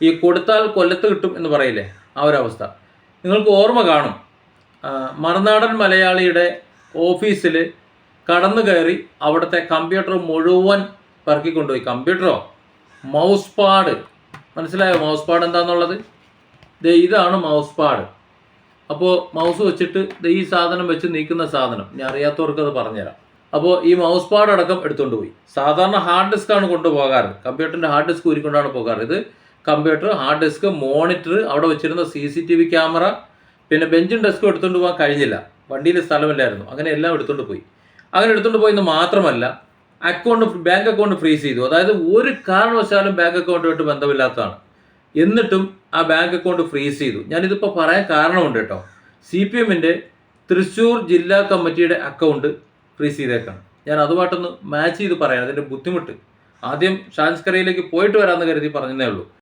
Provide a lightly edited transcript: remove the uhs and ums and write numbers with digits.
ഈ കൊടുത്താൽ കൊല്ലത്ത് കിട്ടും എന്ന് പറയില്ലേ, ആ ഒരവസ്ഥ. നിങ്ങൾക്ക് ഓർമ്മ കാണും, മറുനാടൻ മലയാളിയുടെ ഓഫീസിൽ കടന്നു കയറി അവിടുത്തെ കമ്പ്യൂട്ടർ മുഴുവൻ പറക്കിക്കൊണ്ടുപോയി. കമ്പ്യൂട്ടറോ, മൗസ് പാഡ്, മനസ്സിലായോ മൗസ് പാഡ് എന്താണെന്നുള്ളത്? ഇതാണ് മൗസ് പാഡ്. അപ്പോൾ മൗസ് വെച്ചിട്ട് ഈ സാധനം വെച്ച് നീക്കുന്ന സാധനം, ഞാൻ അറിയാത്തവർക്ക് അത് പറഞ്ഞുതരാം. അപ്പോൾ ഈ മൗസ് പാഡ് അടക്കം എടുത്തുകൊണ്ട് പോയി. സാധാരണ ഹാർഡ് ഡിസ്ക്കാണ് കൊണ്ടുപോകാറ്, കമ്പ്യൂട്ടറിൻ്റെ ഹാർഡ് ഡിസ്ക് ഊരിക്കൊണ്ടാണ് പോകാറ്. ഇത് കമ്പ്യൂട്ടർ, ഹാർഡ് ഡിസ്ക്, മോണിറ്റർ, അവിടെ വെച്ചിരുന്ന CCTV ക്യാമറ, പിന്നെ ബെഞ്ചും ഡെസ്കും എടുത്തുകൊണ്ട് പോകാൻ കഴിഞ്ഞില്ല, വണ്ടിയിൽ സ്ഥലമില്ലായിരുന്നു. അങ്ങനെ എല്ലാം എടുത്തുകൊണ്ട് പോയി. അങ്ങനെ എടുത്തുകൊണ്ട് പോയെന്ന് മാത്രമല്ല, ബാങ്ക് അക്കൗണ്ട് ഫ്രീസ് ചെയ്തു. അതായത് ഒരു കാരണവശാലും ബാങ്ക് അക്കൗണ്ടുമായിട്ട് ബന്ധമില്ലാത്തതാണ്. എന്നിട്ടും ആ ബാങ്ക് അക്കൗണ്ട് ഫ്രീസ് ചെയ്തു. ഞാനിതിപ്പോൾ പറയാൻ കാരണമുണ്ട് കേട്ടോ. CPMൻ്റെ തൃശ്ശൂർ ജില്ലാ കമ്മിറ്റിയുടെ അക്കൗണ്ട് ഫ്രീസ് ചെയ്തേക്കാണ്. ഞാൻ അതുമായിട്ടൊന്ന് മാച്ച് ചെയ്ത് പറയാം, അതിൻ്റെ ബുദ്ധിമുട്ട്. ആദ്യം ഷാൻസ്കരയിലേക്ക് പോയിട്ട് വരാമെന്ന് കരുതി പറഞ്ഞതേ ഉള്ളൂ.